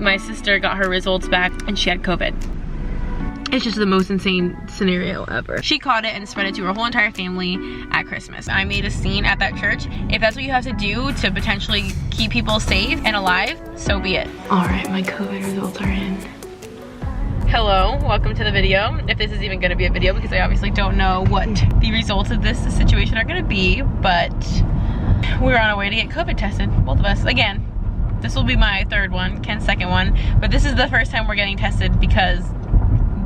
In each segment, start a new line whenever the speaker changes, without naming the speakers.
My sister got her results back and she had COVID. It's just the most insane scenario ever. She caught it and spread it to her whole entire family at Christmas. I made a scene at that church. If that's what you have to do to potentially keep people safe and alive, so be it. All right, my COVID results are in. Hello, welcome to the video. If this is even gonna be a video, because I obviously don't know what the results of this situation are gonna be, but we're on our way to get COVID tested, both of us. Again, this will be my third one, Ken's second one, but this is the first time we're getting tested because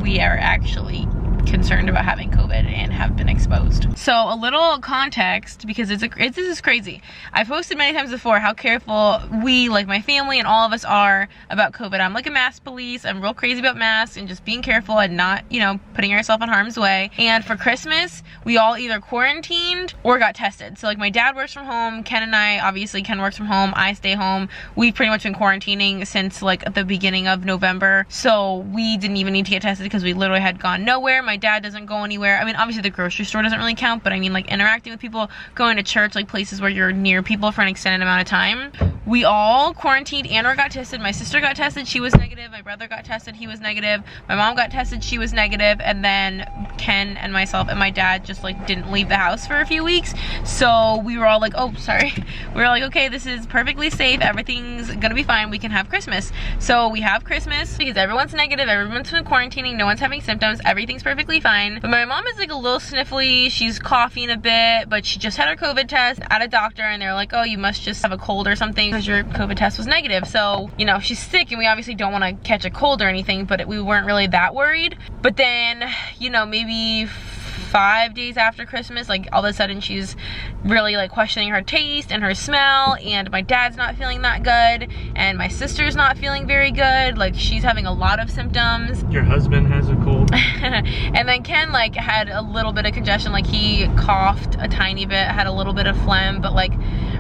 we are actually concerned about having COVID and have been exposed. So a little context, because this is crazy. I've posted many times before how careful we, like my family and all of us, are about COVID. I'm like a mask police. I'm real crazy about masks and just being careful and not, you know, putting ourselves in harm's way. And for Christmas, we all either quarantined or got tested. So like my dad works from home, Ken and I, obviously Ken works from home, I stay home. We've pretty much been quarantining since like the beginning of November. So we didn't even need to get tested because we literally had gone nowhere. My dad doesn't go anywhere. I mean, obviously the grocery store doesn't really count, but I mean like interacting with people, going to church, like places where you're near people for an extended amount of time. We all quarantined and or got tested. My sister got tested, she was negative. My brother got tested, he was negative. My mom got tested, she was negative. And then Ken and myself and my dad just like didn't leave the house for a few weeks. So we were all like, oh, sorry. We were like, okay, this is perfectly safe. Everything's gonna be fine. We can have Christmas. So we have Christmas because everyone's negative. Everyone's been quarantining. No one's having symptoms. Everything's perfectly fine. But my mom is like a little sniffly. She's coughing a bit, but she just had her COVID test at a doctor and they're like, oh, you must just have a cold or something because your COVID test was negative. So, you know, she's sick and we obviously don't want to catch a cold or anything, but we weren't really that worried. But then, you know, maybe 5 days after Christmas, like all of a sudden she's really like questioning her taste and her smell, and my dad's not feeling that good and my sister's not feeling very good. Like she's having a lot of symptoms.
Your husband has a cold.
And then Ken like had a little bit of congestion, like he coughed a tiny bit, had a little bit of phlegm, but like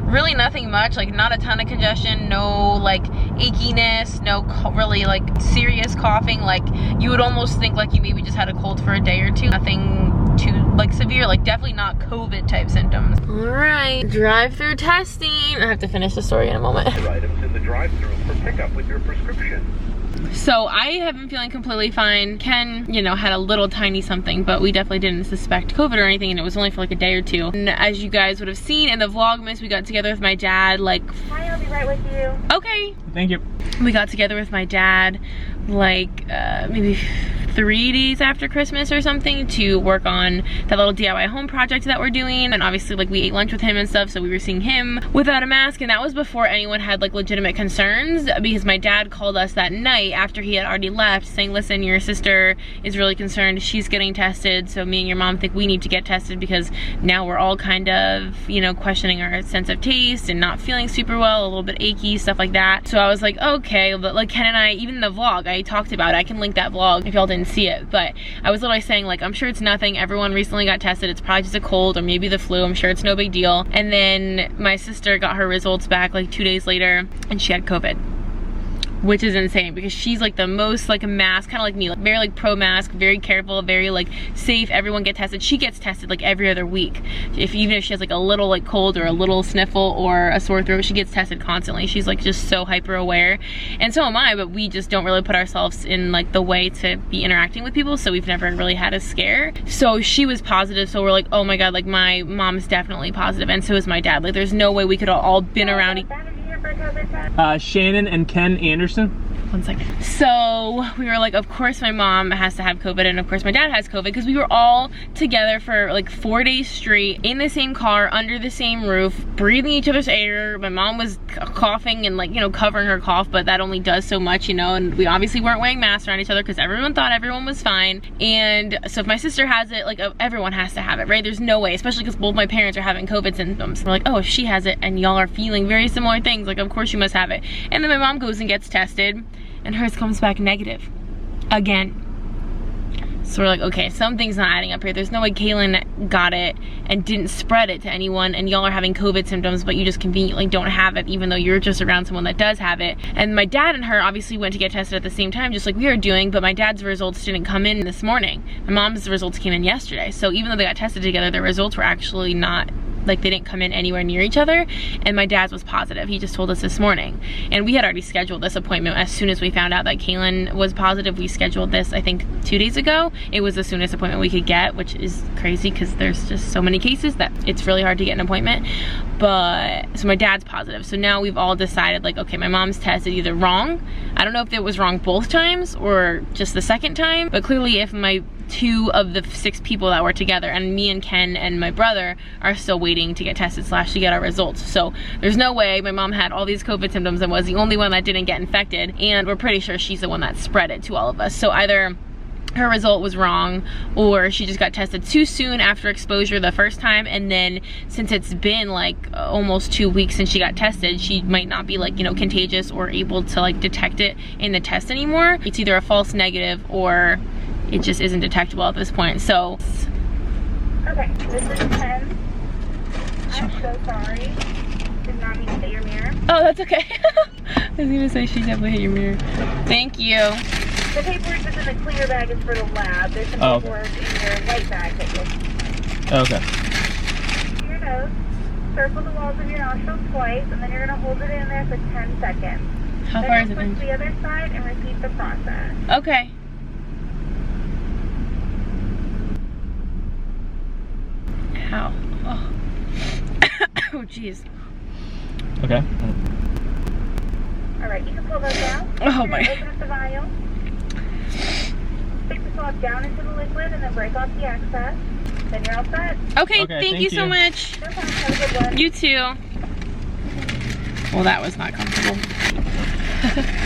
really nothing much, like not a ton of congestion, no like achiness, no really like serious coughing. Like you would almost think like you maybe just had a cold for a day or two. Nothing too like severe, like definitely not COVID type symptoms. All right, drive-through testing. I have to finish the story in a moment.
Items in the drive-through for pickup with your prescription.
So I have been feeling completely fine. Ken, you know, had a little tiny something, but we definitely didn't suspect COVID or anything, and it was only for like a day or two. And as you guys would have seen in the Vlogmas, we got together with my dad like...
Hi, I'll be right with you.
Okay.
Thank you.
We got together with my dad like maybe 3 days after Christmas or something to work on that little DIY home project that we're doing. And obviously like we ate lunch with him and stuff, so we were seeing him without a mask, and that was before anyone had like legitimate concerns, because my dad called us that night after he had already left saying, listen, your sister is really concerned, she's getting tested, so me and your mom think we need to get tested because now we're all kind of, you know, questioning our sense of taste and not feeling super well, a little bit achy, stuff like that. So I was like, okay. But like Ken and I, even in the vlog I talked about it, I can link that vlog if y'all didn't see it, but I was literally saying like, I'm sure it's nothing, everyone recently got tested, it's probably just a cold or maybe the flu, I'm sure it's no big deal. And then my sister got her results back like 2 days later and she had COVID, which is insane because she's like the most like a mask, kind of like me, like very like pro mask, very careful, very like safe. Everyone get tested. She gets tested like every other week. Even if she has like a little like cold or a little sniffle or a sore throat, she gets tested constantly. She's like just so hyper aware, and so am I, but we just don't really put ourselves in like the way to be interacting with people, so we've never really had a scare. So she was positive, so we're like, oh my god, like my mom's definitely positive, and so is my dad. Like there's no way we could all been around
Shannon and Ken Anderson.
1 second. So we were like, of course my mom has to have COVID and of course my dad has COVID, because we were all together for like 4 days straight in the same car, under the same roof, breathing each other's air. My mom was coughing and like, you know, covering her cough, but that only does so much, you know, and we obviously weren't wearing masks around each other because everyone thought everyone was fine. And so if my sister has it, like everyone has to have it, right? There's no way, especially because both my parents are having COVID symptoms. We're like, oh, if she has it and y'all are feeling very similar things, like of course you must have it. And then my mom goes and gets tested and hers comes back negative again. So we're like, okay, something's not adding up here. There's no way Kaylin got it and didn't spread it to anyone, and y'all are having COVID symptoms, but you just conveniently don't have it, even though you're just around someone that does have it. And my dad and her obviously went to get tested at the same time, just like we are doing, but my dad's results didn't come in this morning. My mom's results came in yesterday. So even though they got tested together, their results were actually not like they didn't come in anywhere near each other, and my dad's was positive. He just told us this morning, and we had already scheduled this appointment as soon as we found out that Kaylin was positive. We scheduled this, I think, 2 days ago. It was the soonest appointment we could get, which is crazy because there's just so many cases that it's really hard to get an appointment. But so my dad's positive, so now we've all decided, like, okay, my mom's test is either wrong. I don't know if it was wrong both times or just the second time, but clearly if my 2 of the 6 people that were together, and me and Ken and my brother are still waiting to get tested / to get our results. So there's no way my mom had all these COVID symptoms and was the only one that didn't get infected, and we're pretty sure she's the one that spread it to all of us. So either her result was wrong, or she just got tested too soon after exposure the first time, and then since it's been like almost 2 weeks since she got tested, she might not be, like, you know, contagious or able to like detect it in the test anymore. It's either a false negative or it just isn't detectable at this point. So
okay, this is 10. I'm so sorry. Did not mean to hit your mirror.
oh, that's okay. I was gonna say she definitely hit your mirror. Thank you.
The paperwork that's in the clear bag is for the lab. There's some paperwork in your white bag that you'll
Okay.
your nose, circle the walls of your nostrils twice, and then you're gonna hold it in there for 10 seconds.
How
then
far is it
switch
in?
to the other side and repeat the process.
Okay. Ow. Oh. Oh, jeez.
Okay.
All right, you can pull those out.
Oh my.
Open up the vial. Stick the swab down into the liquid and then break off the excess. Then you're all set.
Okay, thank you so much.
No problem. Have a good one.
You too. Well, that was not comfortable.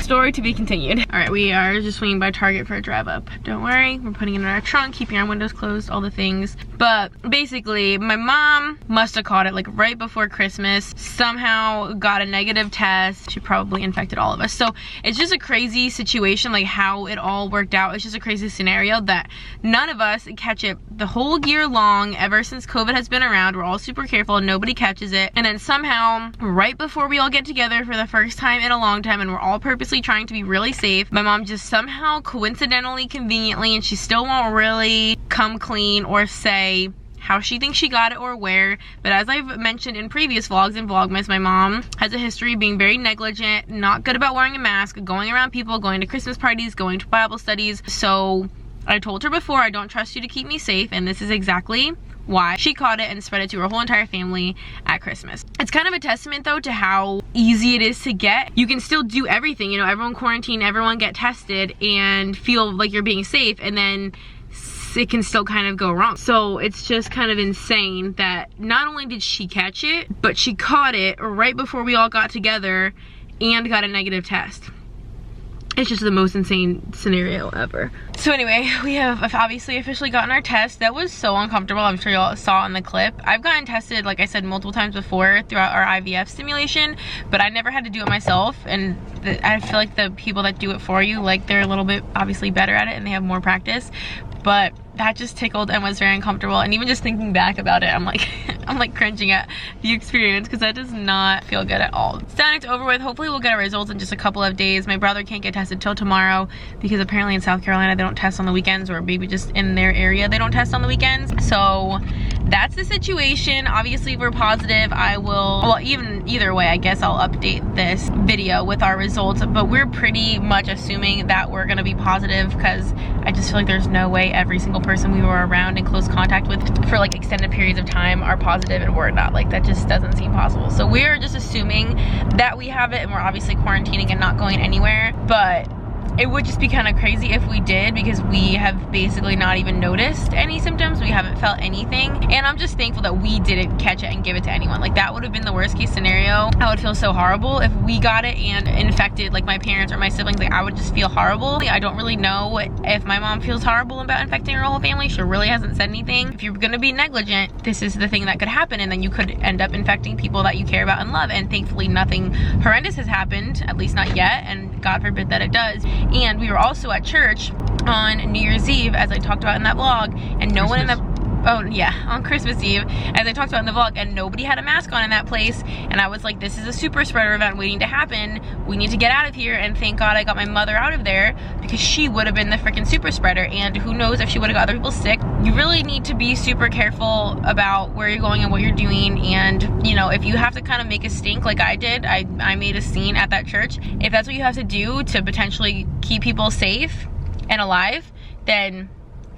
Story to be continued. All right, we are just swinging by Target for a drive up. Don't worry, we're putting it in our trunk, keeping our windows closed, all the things. But basically, my mom must have caught it like right before Christmas, somehow got a negative test. She probably infected all of us. So it's just a crazy situation, like how it all worked out. It's just a crazy scenario that none of us catch it the whole year long. Ever since COVID has been around, we're all super careful, nobody catches it. And then somehow, right before we all get together for the first time in a long time, and we're all purposely trying to be really safe, my mom just somehow, coincidentally, conveniently, and she still won't really come clean or say how she thinks she got it or where, but as I've mentioned in previous vlogs and Vlogmas, my mom has a history of being very negligent, not good about wearing a mask, going around people, going to Christmas parties, going to Bible studies. So I told her before, I don't trust you to keep me safe, and this is exactly why she caught it and spread it to her whole entire family at Christmas. It's kind of a testament though to how easy it is to get. You can still do everything, you know, everyone quarantine, everyone get tested and feel like you're being safe, and then it can still kind of go wrong. So it's just kind of insane that not only did she catch it, but she caught it right before we all got together and got a negative test. It's just the most insane scenario ever. So anyway, we have obviously officially gotten our test. That was so uncomfortable. I'm sure y'all saw in the clip. I've gotten tested, like I said, multiple times before throughout our IVF stimulation, but I never had to do it myself. And I feel like the people that do it for you, like they're a little bit obviously better at it and they have more practice. But that just tickled and was very uncomfortable. And even just thinking back about it, I'm like cringing at the experience because that does not feel good at all. It's done, it's over with. Hopefully we'll get our results in just a couple of days. My brother can't get tested till tomorrow because apparently in South Carolina they don't test on the weekends, or maybe just in their area they don't test on the weekends. So that's the situation. Obviously if we're positive, I will, well, either way, I guess I'll update this video with our results, but we're pretty much assuming that we're gonna be positive because I just feel like there's no way every single person we were around in close contact with for like extended periods of time are positive and we're not. Like that just doesn't seem possible. So we're just assuming that we have it, and we're obviously quarantining and not going anywhere, but it would just be kind of crazy if we did, because we have basically not even noticed any symptoms. We haven't felt anything, and I'm just thankful that we didn't catch it and give it to anyone. Like that would have been the worst case scenario. I would feel so horrible if we got it and infected like my parents or my siblings. Like I would just feel horrible. I don't really know if my mom feels horrible about infecting her whole family. She really hasn't said anything. If you're gonna be negligent, this is the thing that could happen, and then you could end up infecting people that you care about and love. And thankfully nothing horrendous has happened, at least not yet, and God forbid that it does. And we were also at church on New Year's Eve, as I talked about in that vlog, and no one in the oh yeah, on Christmas Eve, as I talked about in the vlog, and nobody had a mask on in that place, and I was like, this is a super spreader event waiting to happen. We need to get out of here, and thank God I got my mother out of there, because she would have been the freaking super spreader, and who knows if she would have got other people sick. You really need to be super careful about where you're going and what you're doing, and you know, if you have to kind of make a stink like I did, I made a scene at that church. If that's what you have to do to potentially keep people safe and alive, then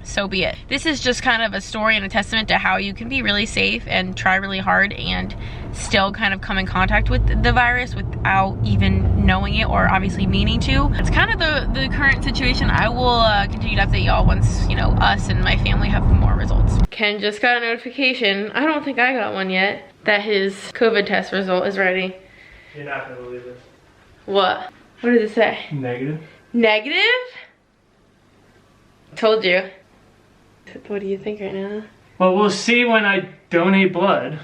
so be it. This is just kind of a story and a testament to how you can be really safe and try really hard and still kind of come in contact with the virus without even knowing it or obviously meaning to. It's kind of the current situation. I will continue to update y'all once, you know, us and my family have more results. Ken just got a notification, I don't think I got one yet, that his COVID test result is ready.
You're not gonna believe this.
What? What did it say?
Negative.
Negative? Told you. What do you think right now?
Well, we'll see when I donate blood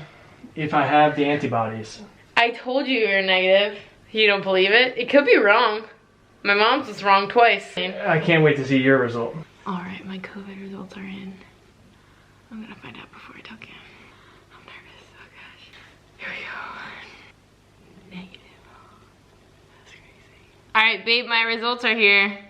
if I have the antibodies.
I told you you're negative. You don't believe it? It could be wrong. My mom's was wrong twice.
I can't wait to see your result.
Alright, my COVID results are in. I'm gonna find out before I tell Cam. I'm nervous. Oh gosh. Here we go. Negative. That's crazy. Alright, babe, my results are here.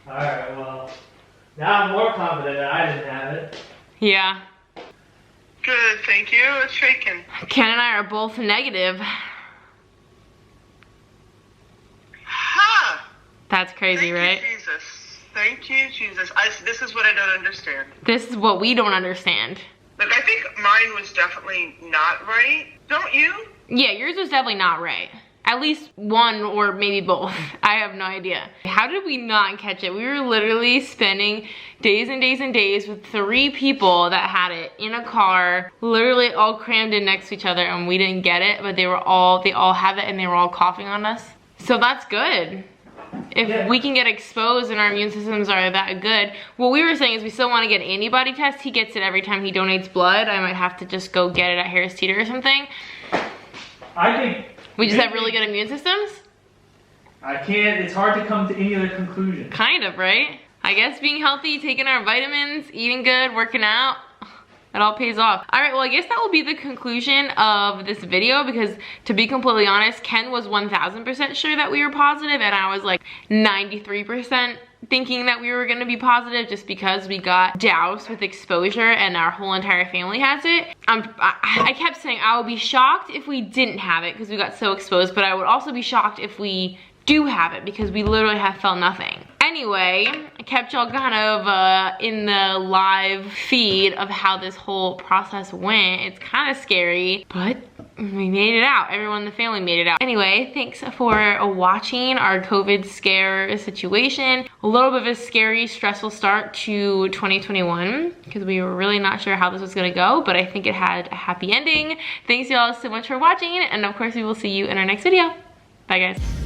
Alright, well, now I'm more confident that I didn't have it.
Yeah.
Good, thank you. It's shaking.
Ken and I are both negative.
Ha!
That's crazy,
Thank
right?
you, Jesus. Thank you, Jesus. This is what I don't understand.
This is what we don't understand.
Like, I think mine was definitely not right. Don't you?
Yeah, yours was definitely not right. At least one or maybe both. I have no idea. How did we not catch it? We were literally spending days and days and days with 3 people that had it in a car, literally all crammed in next to each other, and we didn't get it, but they all have it and they were all coughing on us. So that's good. If we can get exposed and our immune systems are that good. What we were saying is we still want to get an antibody test. He gets it every time he donates blood. I might have to just go get it at Harris Teeter or something.
I think
We just have really good immune systems?
I can't, it's hard to come to any other conclusion.
Kind of, right? I guess being healthy, taking our vitamins, eating good, working out, it all pays off. All right, well, I guess that will be the conclusion of this video, because to be completely honest, Ken was 1000% sure that we were positive, and I was like 93% thinking that we were gonna be positive just because we got doused with exposure and our whole entire family has it. I kept saying I would be shocked if we didn't have it because we got so exposed, but I would also be shocked if we do have it because we literally have felt nothing. Anyway, I kept y'all kind of in the live feed of how this whole process went. It's kind of scary, but we made it out. Everyone in the family made it out. Anyway, thanks for watching our COVID scare situation. A little bit of a scary, stressful start to 2021 because we were really not sure how this was gonna go, but I think it had a happy ending. Thanks y'all so much for watching, and of course we will see you in our next video. Bye guys.